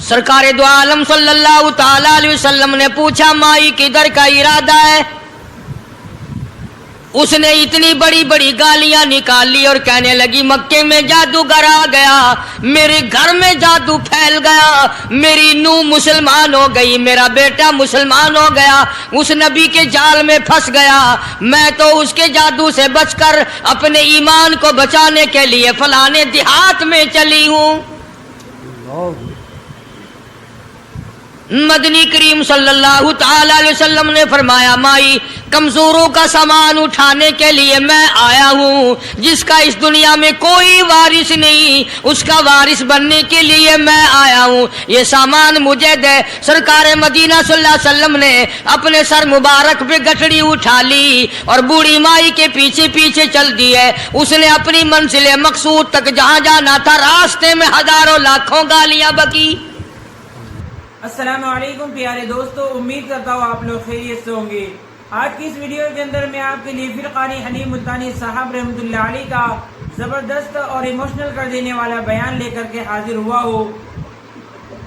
سرکار دو عالم صلی اللہ تعالی علیہ وسلم نے پوچھا مائی کدھر کا ارادہ ہے؟ اس نے اتنی بڑی بڑی گالیاں نکال لی اور کہنے لگی مکے میں جادوگر آ گیا، میرے گھر میں جادو پھیل گیا، میری نوح مسلمان ہو گئی، میرا بیٹا مسلمان ہو گیا، اس نبی کے جال میں پھنس گیا، میں تو اس کے جادو سے بچ کر اپنے ایمان کو بچانے کے لیے فلانے دیہات میں چلی ہوں۔ مدنی کریم صلی اللہ تعالی علیہ وسلم نے فرمایا مائی کمزوروں کا سامان اٹھانے کے لیے میں آیا ہوں، جس کا اس دنیا میں کوئی وارث نہیں اس کا وارث بننے کے لیے میں آیا ہوں، یہ سامان مجھے دے۔ سرکار مدینہ صلی اللہ علیہ وسلم نے اپنے سر مبارک پہ گٹڑی اٹھا لی اور بوڑھی مائی کے پیچھے پیچھے چل دی ہے۔ اس نے اپنی منزل مقصود تک جہاں جانا تھا راستے میں ہزاروں لاکھوں گالیاں بکی۔ السلام علیکم پیارے دوستو، امید کرتا ہوں آپ لوگ خیریت سے ہوں گے۔ آج کی اس ویڈیو کے اندر میں آپ کے لیے فرقانی حنیف ملتانی صاحب رحمۃ اللہ علیہ کا زبردست اور ایموشنل کر دینے والا بیان لے کر کے حاضر ہوا ہوں۔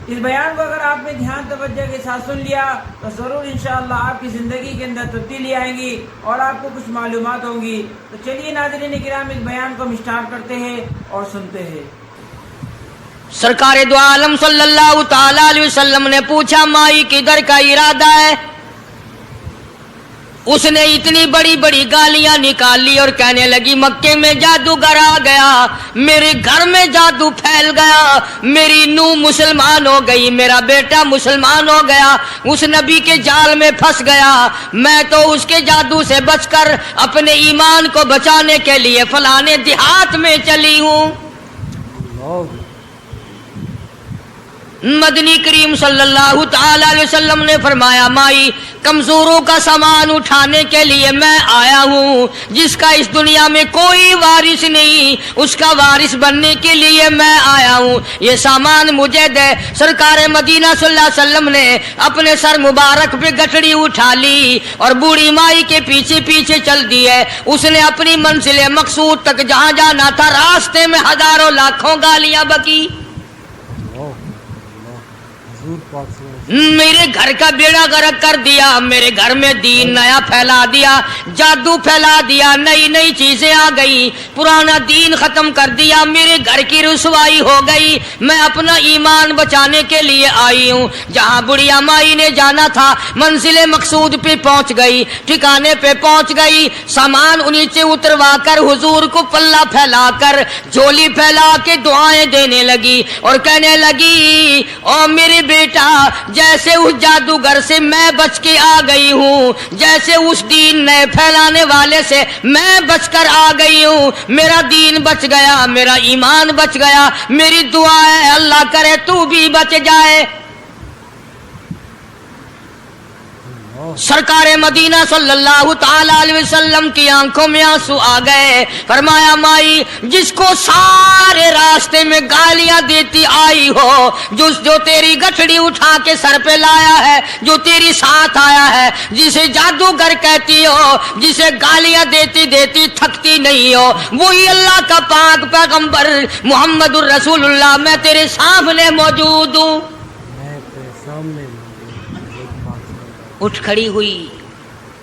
اس بیان کو اگر آپ نے دھیان توجہ کے ساتھ سن لیا تو ضرور انشاءاللہ آپ کی زندگی کے اندر تبدیلی آئیں گی اور آپ کو کچھ معلومات ہوں گی۔ تو چلیے ناظرین کرام اس بیان کو ہم اسٹارٹ کرتے ہیں اور سنتے ہیں۔ سرکار دو عالم صلی اللہ تعالی علیہ وسلم نے پوچھا مائی کدھر کا ارادہ ہے؟ اس نے اتنی بڑی بڑی گالیاں نکال لی اور کہنے لگی مکے میں جادوگر آ گیا، میرے گھر میں جادو پھیل گیا، میری نوح مسلمان ہو گئی، میرا بیٹا مسلمان ہو گیا، اس نبی کے جال میں پھنس گیا، میں تو اس کے جادو سے بچ کر اپنے ایمان کو بچانے کے لیے فلانے دیہات میں چلی ہوں۔ مدنی کریم صلی اللہ تعالی علیہ وسلم نے فرمایا مائی کمزوروں کا سامان اٹھانے کے لیے میں آیا ہوں، جس کا اس دنیا میں کوئی وارث نہیں اس کا وارث بننے کے لیے میں آیا ہوں، یہ سامان مجھے دے۔ سرکار مدینہ صلی اللہ علیہ وسلم نے اپنے سر مبارک پہ گٹڑی اٹھا لی اور بوڑھی مائی کے پیچھے پیچھے چل دی ہے۔ اس نے اپنی منزل مقصود تک جہاں جانا تھا راستے میں ہزاروں لاکھوں گالیاں بکی۔ میرے گھر کا بیڑا غرق کر دیا، میرے گھر میں دین نیا پھیلا دیا، جادو پھیلا دیا، نئی نئی چیزیں آ گئی، پرانا دین ختم کر دیا، میرے گھر کی رسوائی ہو گئی، میں اپنا ایمان بچانے کے لیے آئی ہوں۔ جہاں بڑھیا مائی نے جانا تھا منزل مقصود پہ پہنچ گئی، ٹھکانے پہ پہنچ گئی، سامان نیچے اتروا کر حضور کو پلہ پھیلا کر جھولی پھیلا کے دعائیں دینے لگی اور کہنے لگی او میرے بیٹا جیسے اس جادوگر سے میں بچ کے آ گئی ہوں، جیسے اس دین نئے پھیلانے والے سے میں بچ کر آ گئی ہوں، میرا دین بچ گیا، میرا ایمان بچ گیا، میری دعا ہے اللہ کرے تو بھی بچ جائے۔ سرکار مدینہ صلی اللہ تعالی علیہ وسلم کی آنکھوں میں آنسو آ گئے۔ فرمایا مائی جس کو سارے راستے میں گالیاں دیتی آئی ہو، جو تیری گٹھڑی اٹھا کے سر پہ لایا ہے، جو تیری ساتھ آیا ہے، جسے جادوگر کہتی ہو، جسے گالیاں دیتی دیتی تھکتی نہیں ہو، وہی اللہ کا پاک پیغمبر محمد الرسول اللہ، میں تیرے سامنے موجود ہوں۔ اٹھ کھڑی ہوئی،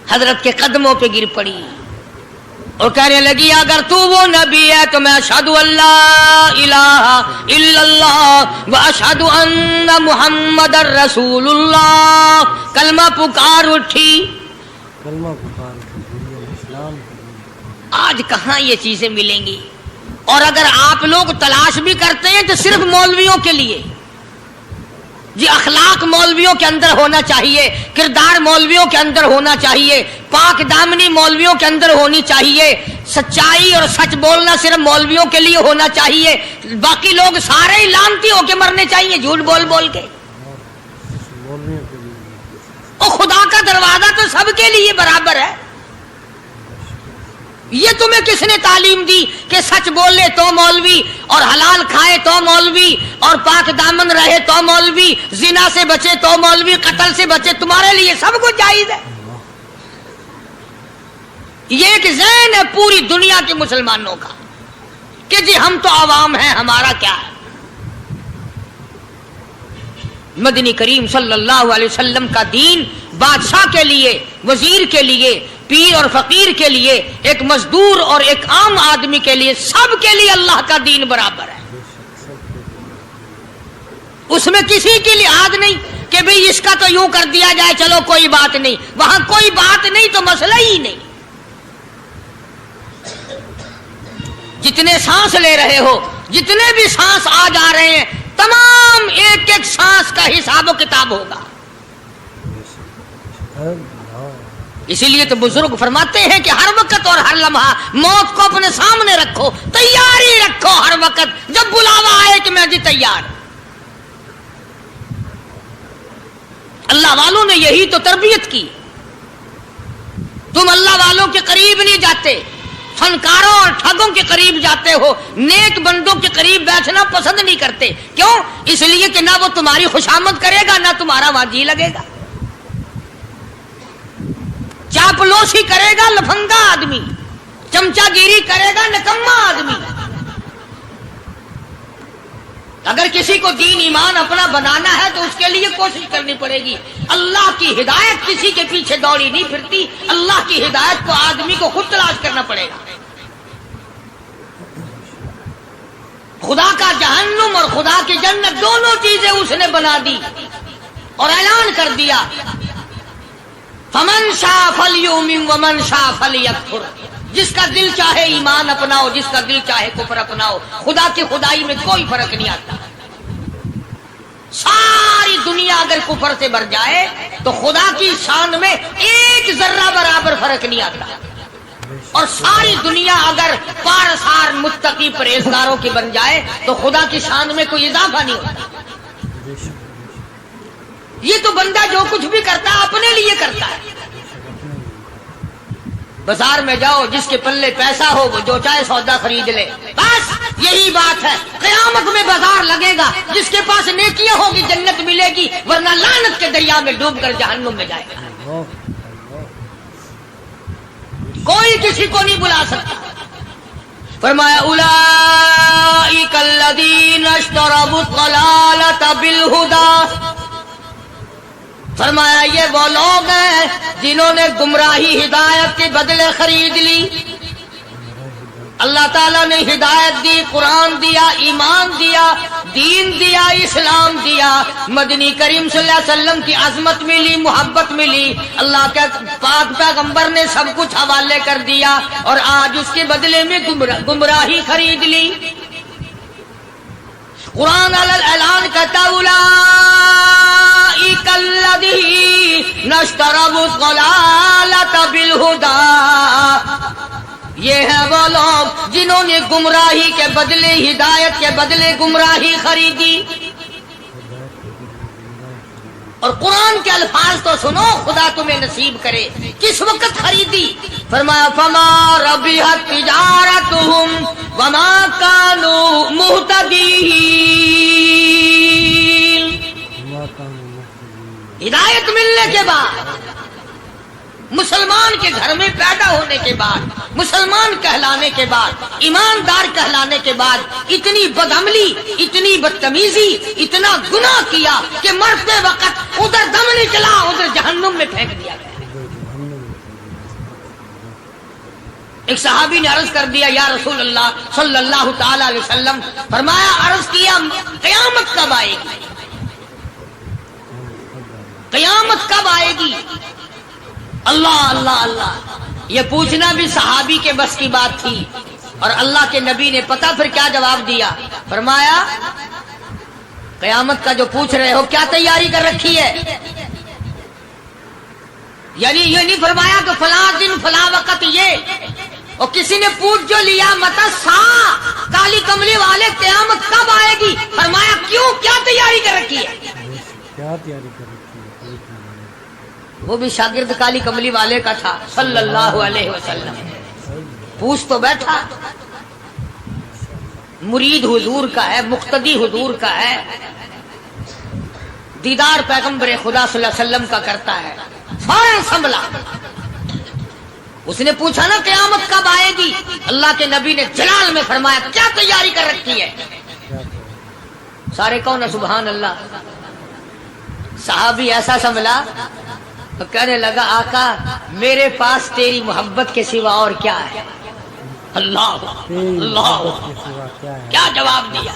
حضرت کے قدموں پہ گر پڑی اور کہنے لگی اگر تو وہ نبی ہے تو میں اشہد اللہ الہ الا اللہ و اشہد ان محمد رسول اللہ، کلمہ پکار اٹھی۔ آج کہاں یہ چیزیں ملیں گی؟ اور اگر آپ لوگ تلاش بھی کرتے ہیں تو صرف مولویوں کے لیے، جی اخلاق مولویوں کے اندر ہونا چاہیے، کردار مولویوں کے اندر ہونا چاہیے، پاک دامنی مولویوں کے اندر ہونی چاہیے، سچائی اور سچ بولنا صرف مولویوں کے لیے ہونا چاہیے، باقی لوگ سارے ہی لانتی ہو کے مرنے چاہیے جھوٹ بول بول کے۔ اور خدا کا دروازہ تو سب کے لیے برابر ہے۔ یہ تمہیں کس نے تعلیم دی کہ سچ بولے تو مولوی، اور حلال کھائے تو مولوی، اور پاک دامن رہے تو مولوی، زنا سے بچے تو مولوی، قتل سے بچے، تمہارے لیے سب کچھ جائز ہے۔ یہ ایک ذہن ہے پوری دنیا کے مسلمانوں کا کہ جی ہم تو عوام ہیں، ہمارا کیا ہے۔ مدنی کریم صلی اللہ علیہ وسلم کا دین بادشاہ کے لیے، وزیر کے لیے، پیر اور فقیر کے لیے، ایک مزدور اور ایک عام آدمی کے لیے، سب کے لیے اللہ کا دین برابر ہے۔ اس میں کسی کی لحاظ نہیں کہ بھئی اس کا تو یوں کر دیا جائے چلو کوئی بات نہیں، وہاں کوئی بات نہیں تو مسئلہ ہی نہیں۔ جتنے سانس لے رہے ہو، جتنے بھی سانس آ جا رہے ہیں، تمام ایک ایک سانس کا حساب و کتاب ہوگا۔ اسی لیے تو بزرگ فرماتے ہیں کہ ہر وقت اور ہر لمحہ موت کو اپنے سامنے رکھو، تیاری رکھو ہر وقت، جب بلاوا آئے کہ میں جی تیار۔ اللہ والوں نے یہی تو تربیت کی۔ تم اللہ والوں کے قریب نہیں جاتے، فنکاروں اور ٹھگوں کے قریب جاتے ہو، نیک بندوں کے قریب بیٹھنا پسند نہیں کرتے۔ کیوں؟ اس لیے کہ نہ وہ تمہاری خوشامد کرے گا، نہ تمہارا وہاں جی لگے گا۔ چاپلوسی کرے گا لفنگا آدمی، چمچا گیری کرے گا نکما آدمی۔ اگر کسی کو دین ایمان اپنا بنانا ہے تو اس کے لیے کوشش کرنی پڑے گی۔ اللہ کی ہدایت کسی کے پیچھے دوڑی نہیں پھرتی، اللہ کی ہدایت کو آدمی کو خود تلاش کرنا پڑے گا۔ خدا کا جہنم اور خدا کی جنت دونوں چیزیں اس نے بنا دی اور اعلان کر دیا، فمن شاء فلیؤمن ومن شاء فلیکفر۔ جس کا دل چاہے ایمان اپناؤ، جس کا دل چاہے کفر اپناؤ، خدا کی خدائی میں کوئی فرق نہیں آتا۔ ساری دنیا اگر کفر سے بھر جائے تو خدا کی شان میں ایک ذرہ برابر فرق نہیں آتا، اور ساری دنیا اگر پارسار متقی پرہیزگاروں کی بن جائے تو خدا کی شان میں کوئی اضافہ نہیں ہوتا۔ یہ تو بندہ جو کچھ بھی کرتا ہے اپنے لیے کرتا ہے۔ بازار میں جاؤ، جس کے پلے پیسہ ہو وہ جو چاہے سودا خرید لے، بس یہی بات ہے۔ قیامت میں بازار لگے گا، جس کے پاس نیکیاں ہوگی جنت ملے گی، ورنہ لعنت کے دریا میں ڈوب کر جہنم میں جائے گا۔ کوئی کسی کو نہیں بلا سکتا۔ فرمایا اولئک الذین اشتروا الضلالۃ بالہدی، فرمایا یہ وہ لوگ ہیں جنہوں نے گمراہی ہدایت کے بدلے خرید لی۔ اللہ تعالیٰ نے ہدایت دی، قرآن دیا، ایمان دیا، دین دیا، اسلام دیا، مدنی کریم صلی اللہ علیہ وسلم کی عظمت ملی، محبت ملی، اللہ کے پاک پیغمبر نے سب کچھ حوالے کر دیا، اور آج اس کے بدلے میں گمراہی خرید لی۔ قرآن اعلان کرتا اولئک الذین اشتروا الضلالۃ بالہدی، یہ ہے وہ لوگ جنہوں نے گمراہی کے بدلے ہدایت کے بدلے گمراہی خریدی۔ اور قرآن کے الفاظ تو سنو، خدا تمہیں نصیب کرے۔ کس وقت خریدی؟ فرمایا فما ربحت تجارتهم وما كانوا مهتدين۔ ہدایت ملنے کے بعد، مسلمان کے گھر میں پیدا ہونے کے بعد، مسلمان کہلانے کے بعد، ایماندار کہلانے کے بعد، اتنی بدعملی، اتنی بدتمیزی، اتنا گناہ کیا کہ مرتے وقت ادھر دم نکلا، ادھر جہنم میں پھینک دیا گیا۔ ایک صحابی نے عرض کر دیا یا رسول اللہ صلی اللہ تعالی علیہ وسلم، فرمایا عرض کیا قیامت کب آئے گی؟ قیامت کب آئے گی؟ اللہ اللہ اللہ، یہ پوچھنا بھی صحابی کے بس کی بات تھی، اور اللہ کے نبی نے پتہ پھر کیا جواب دیا؟ فرمایا قیامت کا جو پوچھ رہے ہو کیا تیاری کر رکھی ہے؟ یعنی یہ نہیں فرمایا کہ فلاں دن فلاں وقت یہ، اور کسی نے پوچھ جو لیا متا سا کالی کملی والے قیامت کب آئے گی؟ فرمایا کیوں، کیا تیاری کر رکھی ہے؟ کیا تیاری کر رکھی ہے؟ وہ بھی شاگرد کالی کملی والے کا تھا صلی اللہ علیہ وسلم، پوچھ تو بیٹھا، مرید حضور کا ہے، مقتدی حضور کا ہے، دیدار پیغمبر خدا صلی اللہ علیہ وسلم کا کرتا ہے، فوراً سنبھلا۔ اس نے پوچھا نا قیامت کب آئے گی؟ اللہ کے نبی نے جلال میں فرمایا کیا تیاری کر رکھی ہے؟ سارے کون ہے؟ سبحان اللہ۔ صحابی ایسا سنبھلا تو کہنے لگا آقا میرے پاس تیری محبت کے سوا اور کیا ہے؟ اللہ اللہ کیا جواب دیا؟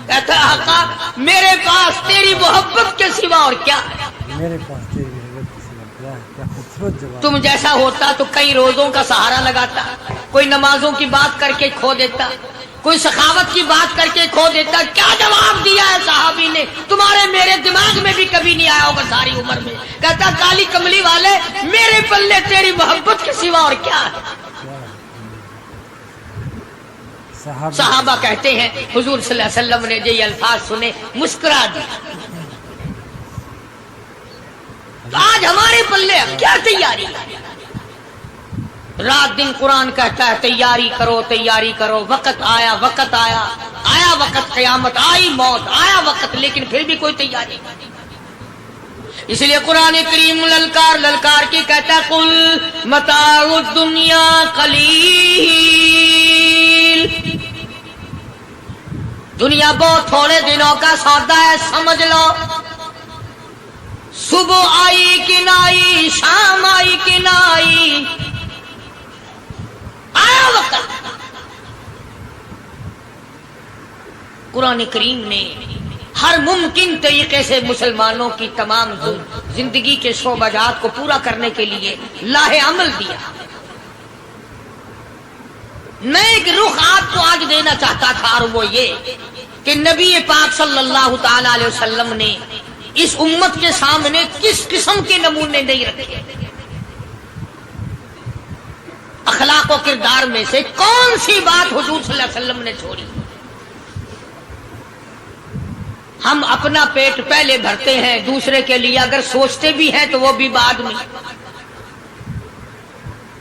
کہتا ہے آقا میرے پاس تیری محبت کے سوا اور کیا ہے؟ میرے پاس تیری محبت کے سوا کیا ہے؟ کیا خوبصورت جواب. تم جیسا ہوتا تو کئی روزوں کا سہارا لگاتا، کوئی نمازوں کی بات کر کے کھو دیتا، کوئی سخاوت کی بات کر کے کھو دیتا. کیا جواب دیا ہے صحابی نے؟ تمہارے میرے دماغ میں بھی کبھی نہیں آیا ہوگا ساری عمر میں. کہتا کالی کملی والے میرے پلے تیری محبت کے سوا اور کیا ہے؟ صحابہ کہتے ہیں حضور صلی اللہ علیہ وسلم نے جو یہ الفاظ سنے مسکرا دی. آج ہمارے پلے کیا تیاری؟ رات دن قرآن کہتا ہے تیاری کرو تیاری کرو، وقت آیا وقت آیا، آیا وقت قیامت، آئی موت، آیا وقت، لیکن پھر بھی کوئی تیاری نہیں. اس لیے قرآن کریم للکار للکار کے کہتا ہے قل متاع الدنیا قلیل، دنیا بہت تھوڑے دنوں کا سودا ہے سمجھ لو. صبح آئی کہ نہ آئی، شام آئی کہ نہ آئی، آیا وقت. قرآن کریم نے ہر ممکن طریقے سے مسلمانوں کی تمام زندگی کے شعبہ جات کو پورا کرنے کے لیے لاہ عمل دیا. میں ایک رخ آپ کو آج دینا چاہتا تھا اور وہ یہ کہ نبی پاک صلی اللہ تعالی علیہ وسلم نے اس امت کے سامنے کس قسم کے نمونے نہیں رکھے. اخلاق و کردار میں سے کون سی بات حضور صلی اللہ علیہ وسلم نے چھوڑی؟ ہم اپنا پیٹ پہلے بھرتے ہیں، دوسرے کے لیے اگر سوچتے بھی ہیں تو وہ بھی بعد میں.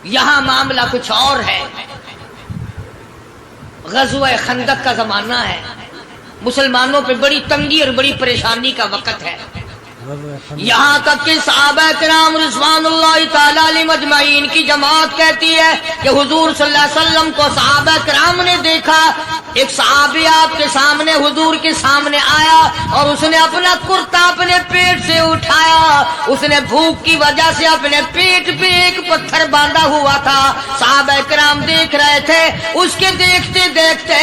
یہاں معاملہ کچھ اور ہے. غزوہ خندق کا زمانہ ہے، مسلمانوں پہ بڑی تنگی اور بڑی پریشانی کا وقت ہے. یہاں تک کہ صحابہ کرام رضوان اللہ تعالی علیہم اجمعین کی جماعت کہتی ہے کہ حضور صلی اللہ علیہ وسلم کو صحابہ کرام نے دیکھا. ایک صحابی آپ کے سامنے حضور کے سامنے آیا اور اس نے اپنا کرتا اپنے پیٹ سے اٹھایا. اس نے بھوک کی وجہ سے اپنے پیٹ پہ ایک پتھر باندھا ہوا تھا. صحابہ کرام دیکھ رہے تھے. اس کے دیکھتے دیکھتے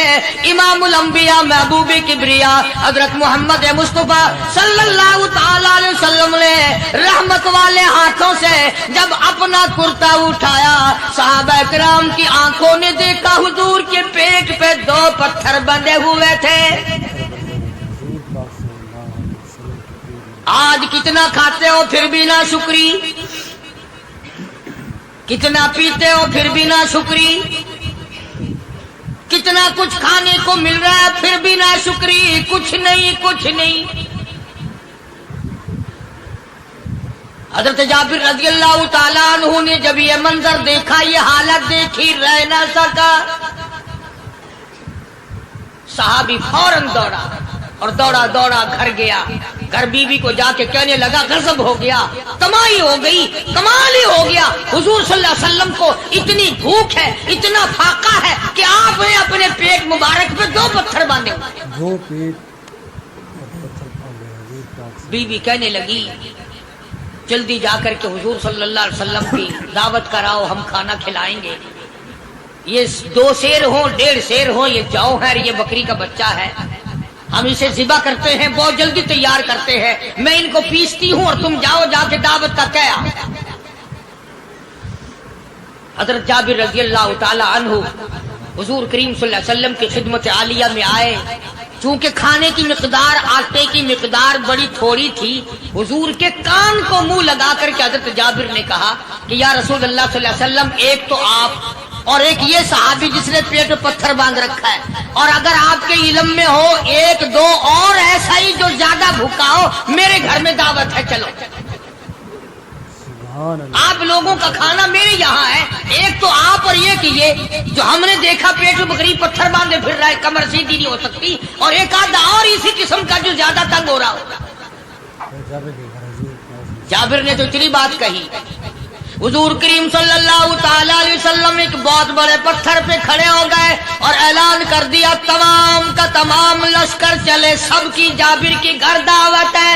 امام الانبیاء محبوب کبریا حضرت محمد مصطفیٰ صلی اللہ تعالی علیہ وسلم نے رحمت والے ہاتھوں سے جب اپنا کرتا اٹھایا، صحابہ کرام کی آنکھوں نے دیکھا حضور کے پیٹ پہ 2 پتھر بندھے ہوئے تھے. آج کتنا کھاتے ہو پھر بھی نہ شکری، کتنا پیتے ہو پھر بھی نہ شکری، کتنا کچھ کھانے کو مل رہا ہے پھر بھی نہ شکری. کچھ نہیں کچھ نہیں. حضرت جابر رضی اللہ تعالیٰ عنہ نے جب یہ منظر دیکھا، یہ حالت دیکھی، رہ نہ سکا. صحابی فوراً دوڑا اور دوڑا دوڑا گھر گیا. گھر بیوی کو جا کے کہنے لگا غضب ہو گیا، تمائی ہو گئی، کمال ہی ہو گیا. حضور صلی اللہ علیہ وسلم کو اتنی بھوک ہے، اتنا فاقہ ہے کہ آپ نے اپنے پیٹ مبارک پہ 2 پتھر باندھے. بیوی کہنے لگی جلدی جا کر کے حضور صلی اللہ علیہ وسلم کی دعوت کراؤ، ہم کھانا کھلائیں گے. یہ 2 شیر ہوں 1.5 شیر ہوں، یہ جو ہے یہ بکری کا بچہ ہے، ہم اسے ذبح کرتے ہیں، بہت جلدی تیار کرتے ہیں، میں ان کو پیستی ہوں اور تم جاؤ جا کے دعوت کا کیا. حضرت جابر رضی اللہ تعالی عنہ حضور کریم صلی اللہ علیہ وسلم کی خدمت عالیہ میں آئے. چونکہ کھانے کی مقدار، آٹے کی مقدار بڑی تھوڑی تھی، حضور کے کان کو منہ لگا کر کے حضرت جابر نے کہا کہ یا رسول اللہ صلی اللہ علیہ وسلم، ایک تو آپ اور ایک یہ صحابی جس نے پیٹ میں پتھر باندھ رکھا ہے، اور اگر آپ کے علم میں ہو 1-2 اور ایسا ہی جو زیادہ بھوکا ہو، میرے گھر میں دعوت ہے، چلو. آپ لوگوں کا کھانا میرے یہاں ہے. ایک تو آپ اور یہ کہ یہ جو ہم نے دیکھا پیٹ میں بکری پتھر باندھے پھر رہا ہے، کمر سیدھی نہیں ہو سکتی، اور ایک آدھا اور اسی قسم کا جو زیادہ تنگ ہو رہا ہو. جابر نے تو اتنی بات کہی. حضور کریم صلی اللہ تعالی علیہ وسلم ایک بہت بڑے پتھر پہ کھڑے ہو گئے اور اعلان کر دیا تمام کا تمام لشکر چلے، سب کی جابر کی گھر دعوت ہے.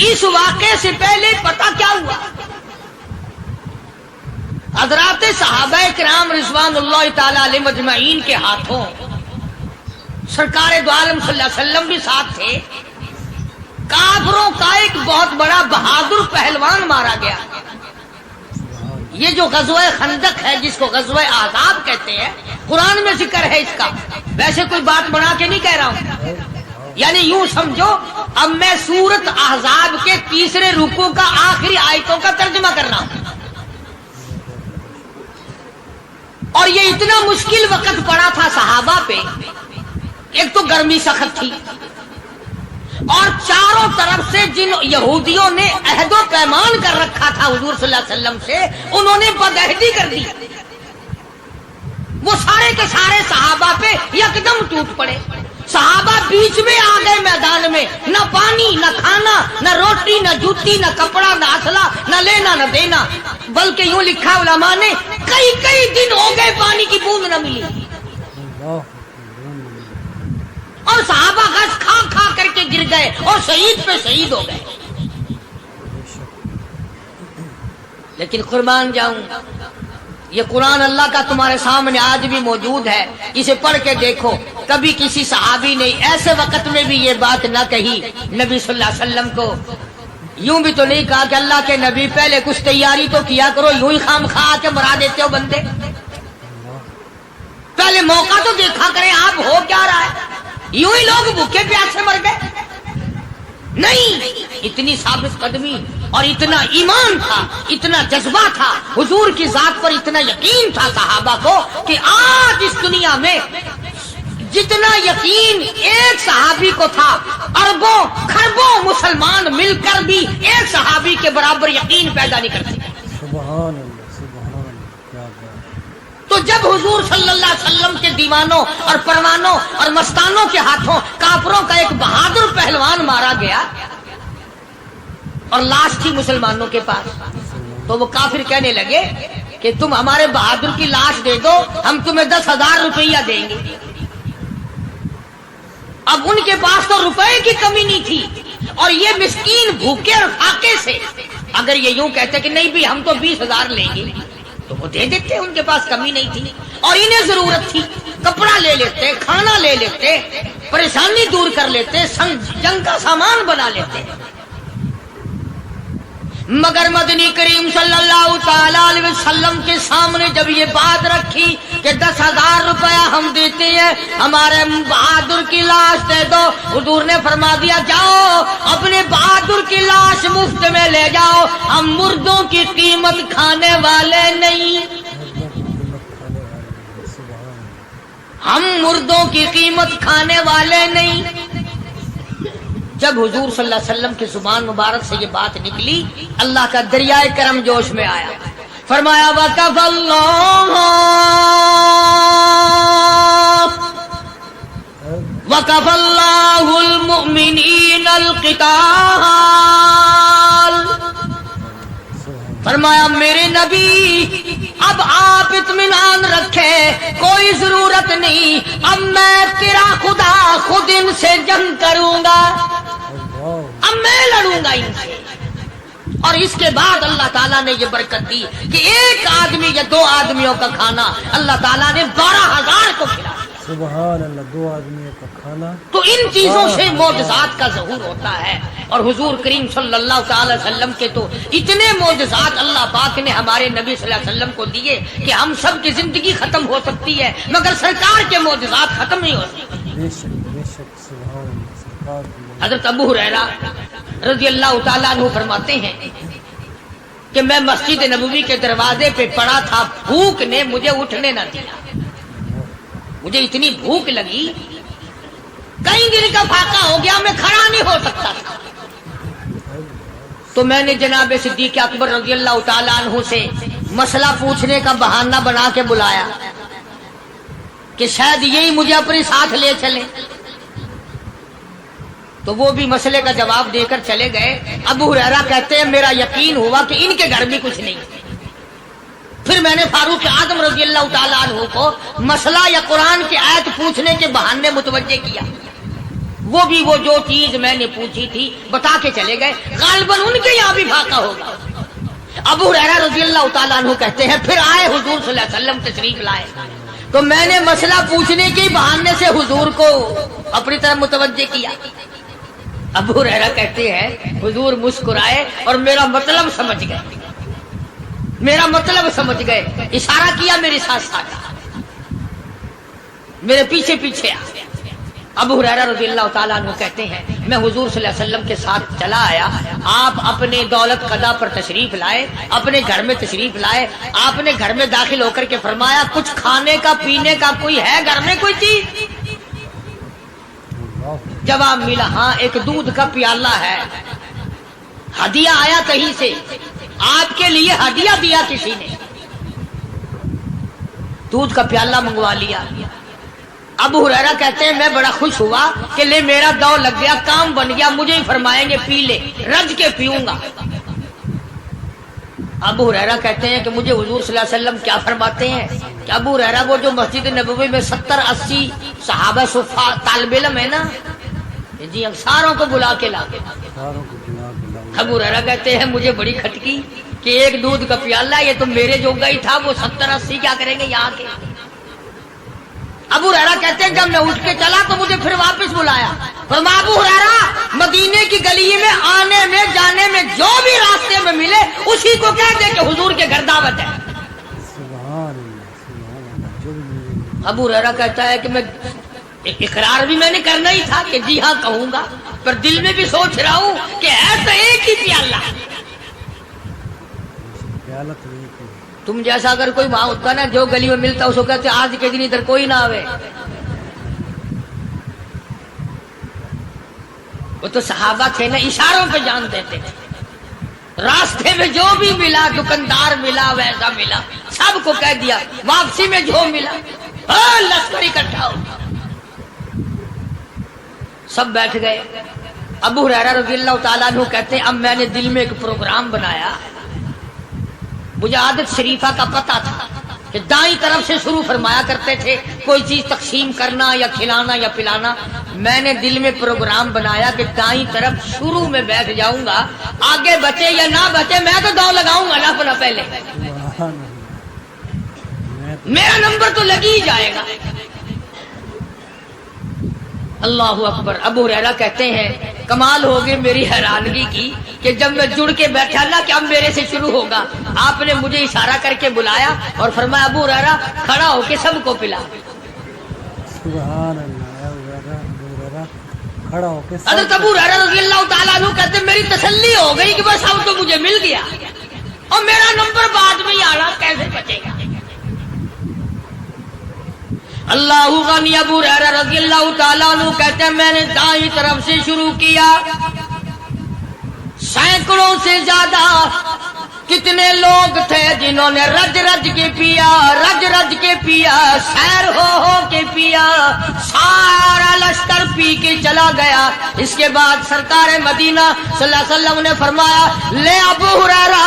اس واقعے سے پہلے پتہ کیا ہوا؟ حضرات صحابہ کرام رضوان اللہ تعالی علیہ مجمعین کے ہاتھوں سرکار دو عالم صلی اللہ علیہ وسلم بھی ساتھ تھے، کافروں کا ایک بہت بڑا بہادر پہلوان مارا گیا۔ یہ جو غزوہ خندق ہے، جس کو غزوہ احزاب کہتے ہیں، قرآن میں ذکر ہے اس کا، ویسے کوئی بات بنا کے نہیں کہہ رہا ہوں، یعنی یوں سمجھو اب میں سورت احزاب کے تیسرے رکوع کا آخری آیتوں کا ترجمہ کر رہا ہوں۔ اور یہ اتنا مشکل وقت پڑا تھا صحابہ پہ، ایک تو گرمی سخت تھی، اور چاروں طرف سے جن یہودیوں نے عہد و پیمان کر رکھا تھا حضور صلی اللہ علیہ وسلم سے، انہوں نے بدعہدی کر دی۔ وہ سارے کے سارے صحابہ پہ یکدم ٹوٹ پڑے۔ صحابہ بیچ میں آ گئے میدان میں، نہ پانی، نہ کھانا، نہ روٹی، نہ جوتی، نہ کپڑا، نہ اسلحہ، نہ لینا نہ دینا، بلکہ یوں لکھا علماء نے کئی دن ہو گئے پانی کی بوند نہ ملی، اور صحابہ غش کھا کھا کر کے گر گئے اور شہید پہ شہید ہو گئے۔ لیکن قربان جاؤں، یہ قرآن اللہ کا تمہارے سامنے آج بھی موجود ہے، اسے پڑھ کے دیکھو۔ کبھی کسی صحابی نے ایسے وقت میں بھی یہ بات نہ کہی نبی صلی اللہ علیہ وسلم کو، یوں بھی تو نہیں کہا کہ اللہ کے نبی پہلے کچھ تیاری تو کیا کرو، یوں ہی خام خواہ کے مرا دیتے ہو بندے، پہلے موقع تو دیکھا کریں آپ ہو کیا رہا ہے، یوں ہی لوگ بھوکے پیاسے مر گئے۔ نہیں، اتنی ثابت قدمی اور اتنا ایمان تھا، اتنا جذبہ تھا، حضور کی ذات پر اتنا یقین تھا صحابہ کو کہ آج اس دنیا میں جتنا یقین ایک صحابی کو تھا، اربوں خربوں مسلمان مل کر بھی ایک صحابی کے برابر یقین پیدا نہیں کرتے۔ سبحان اللہ، سبحان اللہ، کیا بات۔ تو جب حضور صلی اللہ علیہ وسلم کے دیوانوں اور پروانوں اور مستانوں کے ہاتھوں کافروں کا ایک بہادر پہلوان مارا گیا اور لاش تھی مسلمانوں کے پاس، تو وہ کافر کہنے لگے کہ تم ہمارے بہادر کی لاش دے دو، ہم تمہیں 10,000 روپیہ دیں گے۔ اب ان کے پاس تو روپے کی کمی نہیں تھی، اور یہ مسکین بھوکے اور فاقے سے اگر یہ یوں کہتے کہ نہیں بھی ہم تو 20,000 لیں گے تو وہ دے دیتے، ان کے پاس کمی نہیں تھی، اور انہیں ضرورت تھی، کپڑا لے لیتے، کھانا لے لیتے، پریشانی دور کر لیتے، جنگ کا سامان بنا لیتے۔ مگر مدنی کریم صلی اللہ تعالی علیہ وسلم کے سامنے جب یہ بات رکھی کہ 10,000 روپیہ ہم دیتے ہیں، ہمارے بہادر کی لاش دے دو، حضور نے فرما دیا جاؤ اپنے بہادر کی لاش مفت میں لے جاؤ، ہم مردوں کی قیمت کھانے والے نہیں، ہم مردوں کی قیمت کھانے والے نہیں۔ جب حضور صلی اللہ علیہ وسلم کی زبان مبارک سے یہ بات نکلی، اللہ کا دریائے کرم جوش میں آیا، فرمایا وَكَفَى اللَّهُ الْمُؤْمِنِينَ الْقِتَالَ، فرمایا میرے نبی اب آپ اطمینان رکھے، کوئی ضرورت نہیں، اب میں تیرا خدا خود ان سے جنگ کروں گا، اب میں لڑوں گا ان سے۔ اور اس کے بعد اللہ تعالیٰ نے یہ برکت دی کہ ایک آدمی یا 2 آدمیوں کا کھانا اللہ تعالیٰ نے 12,000 کو کھلایا۔ سبحان اللہ، 2 آدمیوں کا کھانا۔ تو ان چیزوں سے معجزات کا ظہور ہوتا ہے، اور حضور کریم صلی اللہ تعالی وسلم کے تو اتنے معجزات اللہ پاک نے ہمارے نبی صلی اللہ علیہ وسلم کو دیے کہ ہم سب کی زندگی ختم ہو سکتی ہے مگر سرکار کے معجزات ختم نہیں ہو سکتی۔ بے شک بے شک، سبحان اللہ، سرکار کی۔ حضرت ابو ہریرہ رضی اللہ تعالیٰ عنہ فرماتے ہیں کہ میں مسجد نبوی کے دروازے پہ پڑا تھا، بھوک نے مجھے اٹھنے نہ دیا، مجھے اتنی بھوک لگی، کئی دن کا فاقہ ہو گیا، میں کھڑا نہیں ہو سکتا تھا۔ تو میں نے جناب صدیق اکبر رضی اللہ تعالیٰ عنہ سے مسئلہ پوچھنے کا بہانہ بنا کے بلایا کہ شاید یہی مجھے اپنے ساتھ لے چلے، تو وہ بھی مسئلے کا جواب دے کر چلے گئے۔ ابو ہریرہ کہتے ہیں میرا یقین ہوا کہ ان کے گھر بھی کچھ نہیں۔ پھر میں نے فاروق اعظم رضی اللہ تعالیٰ عنہ کو مسئلہ یا قرآن کی آیت پوچھنے کے بہانے متوجہ کیا، وہ بھی وہ جو چیز میں نے پوچھی تھی بتا کے چلے گئے. غالباً ان کے یہاں بھی بھاگا ہوگا. ابو ہریرہ رضی اللہ تعالیٰ عنہ کہتے ہیں پھر آئے حضور صلی اللہ علیہ وسلم تشریف لائے تو میں نے مسئلہ پوچھنے کے بہانے سے حضور کو اپنی طرف متوجہ کیا. ابو ہریرہ کہتے ہیں حضور مسکرائے اور میرا مطلب سمجھ گئے. میرا مطلب سمجھ گئے. اشارہ کیا میرے ساتھ ساتھ, میرے پیچھے پیچھے آ. ابو ہریرہ رضی اللہ تعالیٰ عنہ کہتے ہیں میں حضور صلی اللہ علیہ وسلم کے ساتھ چلا آیا. آپ اپنے دولت قضا پر تشریف لائے, اپنے گھر میں تشریف لائے. آپ نے گھر میں داخل ہو کر کے فرمایا کچھ کھانے کا پینے کا کوئی ہے گھر میں کوئی چیز؟ جواب ملا ہاں ایک دودھ کا پیالہ ہے. ہدیہ آیا کہیں سے, آپ کے لیے ہدیہ دیا کسی نے, دودھ کا پیالہ منگوا لیا. ابو ہریرہ کہتے ہیں میں بڑا خوش ہوا کہ لے میرا دو لگ گیا, کام بن گیا, مجھے ہی فرمائیں گے پی لے, رج کے پیوں گا. ابو ہریرہ کہتے ہیں کہ مجھے حضور صلی اللہ علیہ وسلم کیا فرماتے ہیں کہ ابو ہریرہ وہ جو مسجد نبوی میں 70-80 صحابہ صفا طالب علم ہے نا, جی ساروں کو بلا کے لا کے. ابو ہریرہ کہتے ہیں مجھے بڑی کھٹکی کہ ایک دودھ کا پیالہ یہ تو میرے جو گئی تھا, وہ 70-80 کیا کریں گے یہاں کے. ابو ہریرہ کہتے ہیں جب میں اٹھ کے چلا تو مجھے پھر واپس بلایا. فرمایا ابو ہریرہ مدینے کی گلی میں آنے میں جانے میں جو بھی راستے میں ملے اسی کو کہہ دے کہ حضور کے گھر دعوت ہے. ابو ہریرہ کہتا ہے کہ میں اقرار بھی میں نے کرنا ہی تھا کہ جی ہاں کہوں گا, پر دل میں بھی سوچ رہا ہوں کہ ہے تو ایک ہی پیالہ. تم جیسا اگر کوئی وہاں ہوتا نا جو گلی میں ملتا اس کو کہتے آج کے دن ادھر کوئی نہ آوے. وہ تو صحابہ تھے نا, اشاروں پہ جان دیتے تھے. راستے میں جو بھی ملا, دکاندار ملا ویسا ملا, سب کو کہہ دیا. واپسی میں جو ملا لشکر اکٹھا ہو, سب بیٹھ گئے. ابو ہریرہ رضی اللہ تعالیٰ عنہ کہتے ہیں اب میں نے دل میں ایک پروگرام بنایا. مجھے عادت شریفہ کا پتہ تھا کہ دائیں طرف سے شروع فرمایا کرتے تھے کوئی چیز تقسیم کرنا یا کھلانا یا پلانا. میں نے دل میں پروگرام بنایا کہ دائیں طرف شروع میں بیٹھ جاؤں گا, آگے بچے یا نہ بچے میں تو دو لگاؤں گا نا اپنا پہلے, میرا نمبر تو لگ ہی جائے گا. اللہ اکبر. ابو ہریرہ کہتے ہیں کمال ہو گئی میری حیرانگی کی کہ جب میں جڑ کے بیٹھا نا کہ اب میرے سے شروع ہوگا, آپ نے مجھے اشارہ کر کے بلایا اور فرمایا ابو ہریرہ کھڑا ہو کے سب کو پلا. سبحان اللہ. کھڑا ہو کے حضرت ابو ہریرہ رضی اللہ تعالیٰ عنہ کہتے میری تسلی ہو گئی کہ بس اب تو مجھے مل گیا اور میرا نمبر بعد میں ہی آ رہا, کیسے بچے گا. اللہ غنی. ابو ہریرہ رضی اللہ تعالیٰ عنہ کہتے ہیں میں نے دائیں طرف سے شروع کیا, سینکڑوں سے زیادہ کتنے لوگ تھے جنہوں نے رج رج کے پیا, رج رج کے پیا, سیر ہو کے پیا, سارا لشکر پی کے چلا گیا. اس کے بعد سرکار مدینہ صلی اللہ علیہ وسلم نے فرمایا لے ابو ہریرہ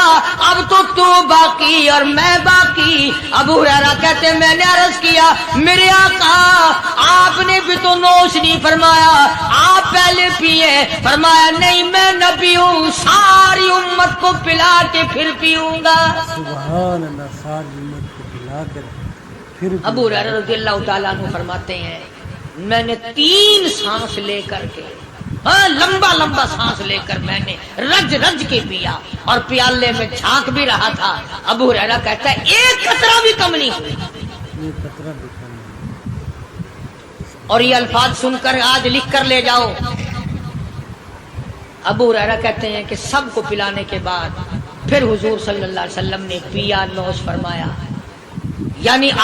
اب تو باقی اور میں باقی. ابو ہریرہ کہتے میں نے عرض کیا میرے آقا آپ نے بھی تو نوش نہیں فرمایا, آپ پہلے پیے. فرمایا نہیں میں نہ پیوں, ساری امت کو پلا کے پھر پیوں گا. سبحان اللہ. ساری امت کو پلا کر پھر. ابو ہریرہ رضی اللہ تعالیٰ عنہ فرماتے ہیں میں نے 3 سانس لے کر کے, لمبا لمبا سانس لے کر میں نے رج رج کے پیا اور پیالے میں جھانک بھی رہا تھا. ابو ہریرہ کہتا ہے ایک قطرہ بھی کم نہیں ہوئی. ایک قطرہ بھی کم نہیں. اور یہ الفاظ سن کر آج لکھ کر لے جاؤ. ابو ہریرہ کہتے ہیں کہ سب کو پلانے کے بعد پھر حضور صلی اللہ علیہ وسلم نے پیا, نوش فرمایا. یعنی آج